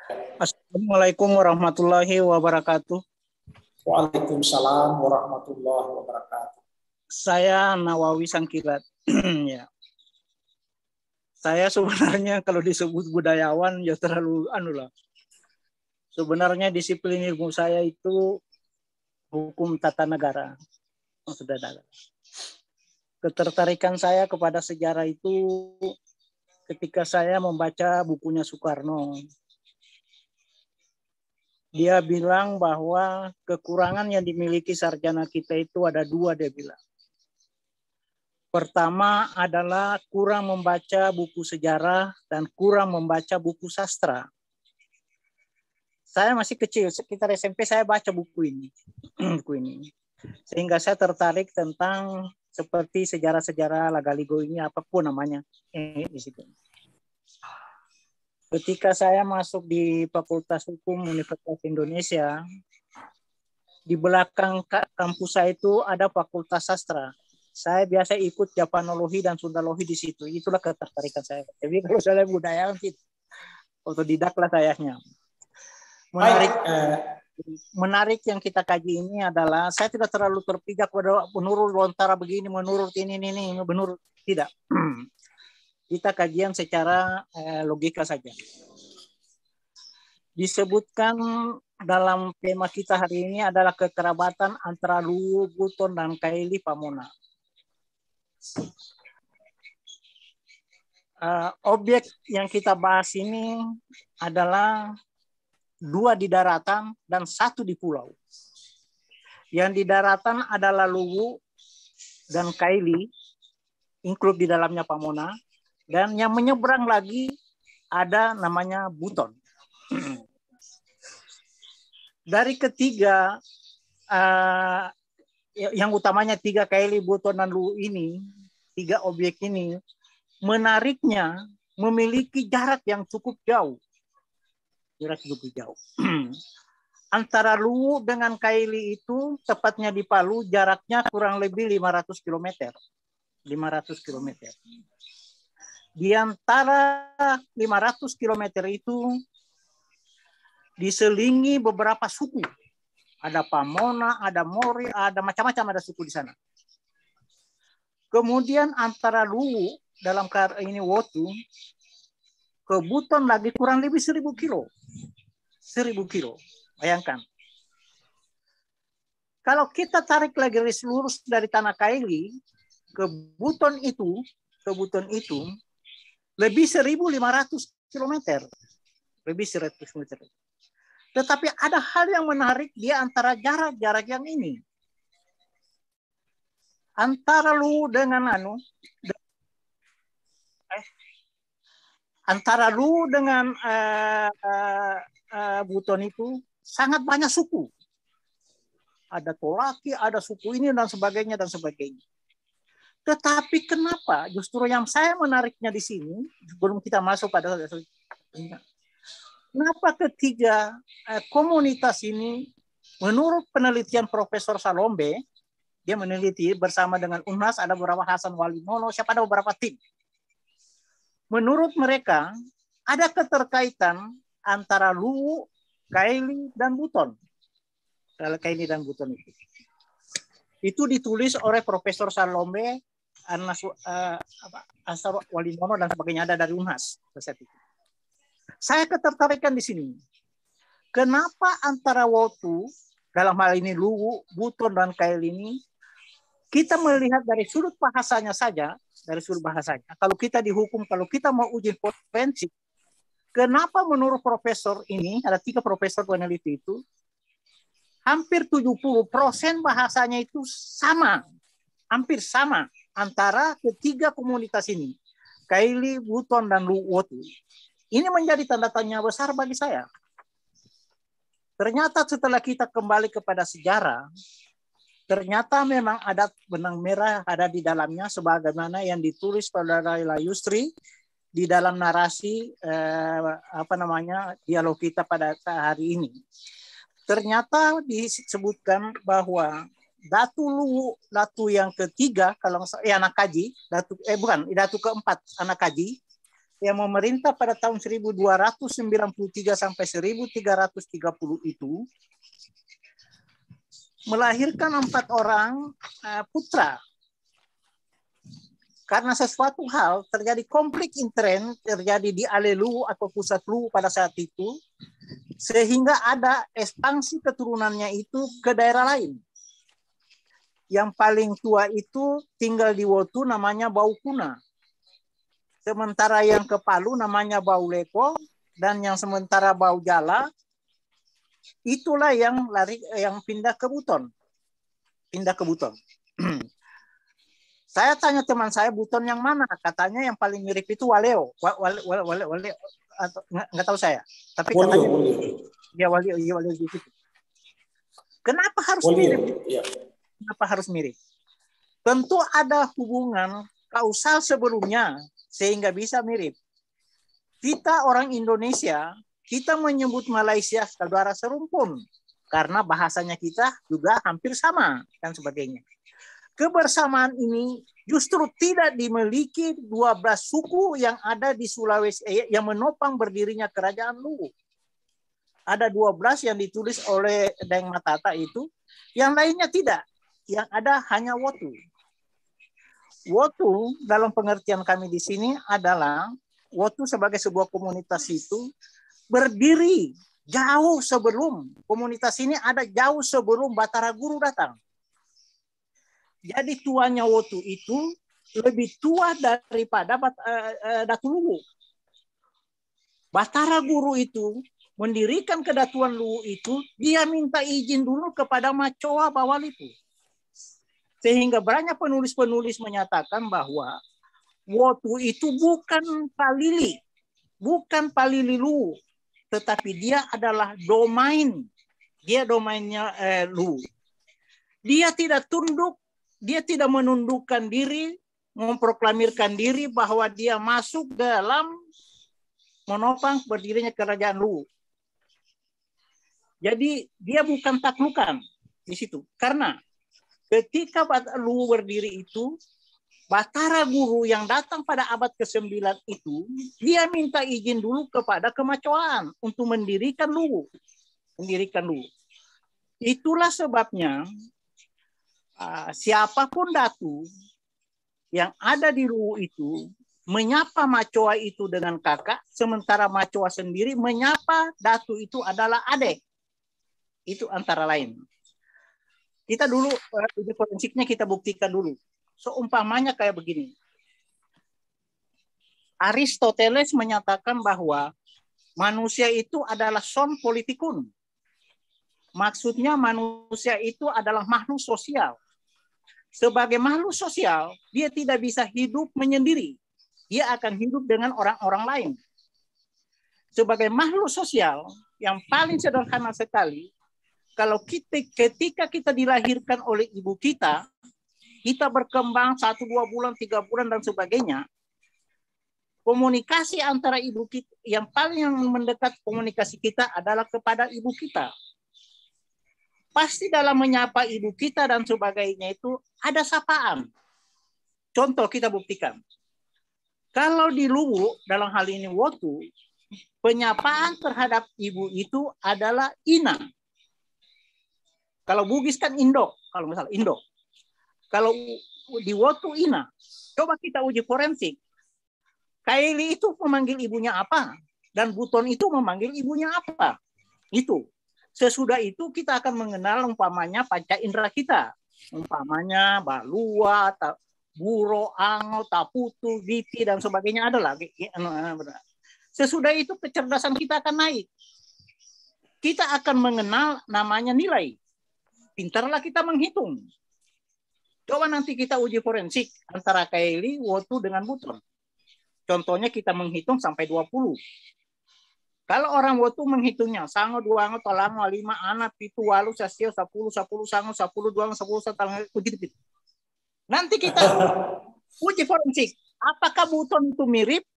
Assalamualaikum warahmatullahi wabarakatuh. Waalaikumsalam warahmatullahi wabarakatuh. Saya Nawawi Sangkilat. Ya. Saya sebenarnya kalau disebut budayawan ya terlalu lah. Sebenarnya disiplin ilmu saya itu hukum tata negara. Saudara. Ketertarikan saya kepada sejarah itu ketika saya membaca bukunya Soekarno. Dia bilang bahwa kekurangan yang dimiliki sarjana kita itu ada dua, dia bilang. Pertama adalah kurang membaca buku sejarah dan kurang membaca buku sastra. Saya masih kecil, sekitar SMP saya baca buku ini. Buku ini. Sehingga saya tertarik tentang seperti sejarah-sejarah Lagaligo ini, apapun namanya. Di situ. Ketika saya masuk di Fakultas Hukum Universitas Indonesia, di belakang kampus saya itu ada Fakultas Sastra. Saya biasa ikut Japanologi dan Sundalogi di situ. Itulah ketertarikan saya. Jadi kalau saya budayawan sih otodidak lah sayanya. Menarik yang kita kaji ini adalah saya tidak terlalu terpijak pada menurut lontara begini, menurut ini, menurut tidak. Kita kajian secara logika saja. Disebutkan dalam tema kita hari ini adalah kekerabatan antara Luwu, Buton, dan Kaili Pamona. Objek yang kita bahas ini adalah 2 di daratan dan 1 di pulau. Yang di daratan adalah Luwu dan Kaili, include di dalamnya Pamona. Dan yang menyeberang lagi ada namanya Buton. Dari ketiga, yang utamanya 3 Kaili, Buton, dan Luwu ini, 3 objek ini, menariknya memiliki jarak yang cukup jauh. Jarak cukup jauh. Antara Luwu dengan Kaili itu, tepatnya di Palu, jaraknya kurang lebih 500 km. 500 km. Di antara 500 km itu diselingi beberapa suku. Ada Pamona, ada Mori, ada macam-macam ada suku di sana. Kemudian antara Luwu dalam ini Wotu ke Buton lagi kurang lebih 1000 kilo. 1000 kilo. Bayangkan. Kalau kita tarik lagi garis lurus dari Tanah Kaili ke Buton itu lebih 1500 km. Lebih 100 km. Tetapi ada hal yang menarik di antara jarak-jarak yang ini. Antara Luwu dengan Buton itu sangat banyak suku. Ada Tolaki, ada suku ini dan sebagainya dan sebagainya. Tetapi kenapa justru yang saya menariknya di sini sebelum kita masuk pada kenapa ketiga komunitas ini menurut penelitian Profesor Salombe, dia meneliti bersama dengan UNHAS, ada beberapa Hasan Walimono, siapa ada beberapa tim. Menurut mereka ada keterkaitan antara Luwu, Kaili, dan Buton. Kaili dan Buton itu. Itu ditulis oleh Profesor Salombe, Asar Walimono dan sebagainya, ada dari UNHAS. Saya ketertarikan di sini. Kenapa antara Wotu, dalam hal ini Luwu, Buton, dan Kaili ini, kita melihat dari sudut bahasanya saja, dari sudut bahasanya. Kalau kita dihukum, kalau kita mau uji forensik, kenapa menurut profesor ini, ada 3 profesor peneliti itu, hampir 70% bahasanya itu sama, hampir sama antara ketiga komunitas ini, Kaili, Buton, dan Wotu. Ini menjadi tanda tanya besar bagi saya. Ternyata setelah kita kembali kepada sejarah, ternyata memang ada benang merah ada di dalamnya sebagaimana yang ditulis pada Laila Yusri di dalam narasi dialog kita pada hari ini. Ternyata disebutkan bahwa Datu Luwu, Datu yang ketiga kalau anak Kaji, Datu keempat anak Kaji, yang memerintah pada tahun 1293 sampai 1330 itu melahirkan 4 orang putra. Karena sesuatu hal terjadi konflik intern terjadi di Alelu atau pusat Luwu pada saat itu, sehingga ada ekspansi keturunannya itu ke daerah lain. Yang paling tua itu tinggal di Wotu namanya Baukuna. Sementara yang ke Palu namanya Bauleko, dan yang sementara Baujala itulah yang pindah ke Buton. Pindah ke Buton. Saya tanya teman saya, Buton yang mana? Katanya yang paling mirip itu Waleo. Waleo atau nggak tahu saya. Tapi katanya dia Waleo gitu. Kenapa harus mirip? Ya. Kenapa harus mirip? Tentu ada hubungan kausal sebelumnya sehingga bisa mirip. Kita orang Indonesia, kita menyebut Malaysia saudara serumpun karena bahasanya kita juga hampir sama dan sebagainya. Kebersamaan ini justru tidak dimiliki 12 suku yang ada di Sulawesi yang menopang berdirinya kerajaan Luwu. Ada 12 yang ditulis oleh Daeng Matata itu, yang lainnya tidak. Yang ada hanya Wotu. Wotu dalam pengertian kami di sini adalah Wotu sebagai sebuah komunitas itu berdiri jauh sebelum komunitas ini ada jauh sebelum Batara Guru datang. Jadi tuanya Wotu itu lebih tua daripada Datu Luwu. Batara Guru itu mendirikan kedatuan Luwu itu, dia minta izin dulu kepada Macoa Bawalipu. Sehingga banyak penulis-penulis menyatakan bahwa Wotu itu bukan Palili, bukan Palili Luwu, tetapi dia adalah domain. Dia domainnya Luwu. Dia tidak tunduk, dia tidak menundukkan diri, memproklamirkan diri bahwa dia masuk dalam menopang berdirinya kerajaan Luwu. Jadi dia bukan taklukan di situ. Karena ketika Luwu berdiri itu, Batara Guru yang datang pada abad ke-9 itu, dia minta izin dulu kepada Kemacoaan untuk mendirikan Luwu. Mendirikan Luwu. Itulah sebabnya siapapun datu yang ada di Luwu itu menyapa Macoa itu dengan kakak, sementara Macoa sendiri menyapa datu itu adalah adek. Itu antara lain. Kita dulu uji forensiknya kita buktikan dulu. Seumpamanya kayak begini. Aristoteles menyatakan bahwa manusia itu adalah son politikun. Maksudnya manusia itu adalah makhluk sosial. Sebagai makhluk sosial, dia tidak bisa hidup menyendiri. Dia akan hidup dengan orang-orang lain. Sebagai makhluk sosial, yang paling sederhana sekali, kalau ketika kita dilahirkan oleh ibu kita berkembang 1, 2 bulan, 3 bulan, dan sebagainya, komunikasi antara ibu kita, yang paling mendekat komunikasi kita adalah kepada ibu kita. Pasti dalam menyapa ibu kita dan sebagainya itu ada sapaan. Contoh kita buktikan. Kalau di Luwu, dalam hal ini Wotu, penyapaan terhadap ibu itu adalah Ina. Kalau Bugis kan Indo, kalau misalnya Indo. Kalau di Wotu Ina. Coba kita uji forensik. Kaili itu memanggil ibunya apa? Dan Buton itu memanggil ibunya apa? Itu. Sesudah itu kita akan mengenal umpamanya panca indera kita. Umpamanya Balua, Buro, Ango, Taputu, Biti, dan sebagainya adalah. Sesudah itu kecerdasan kita akan naik. Kita akan mengenal namanya nilai. Pintarlah kita menghitung. Coba nanti kita uji forensik antara Kaili, Wotu dengan Buton. Contohnya kita menghitung sampai 20. Kalau orang Wotu menghitungnya, sango, dua, tolango, 5, anak, 7, 8, 10, 10, sango, 10, 2, 10, talango, begitu. Nanti kita uji forensik. Apakah Buton itu mirip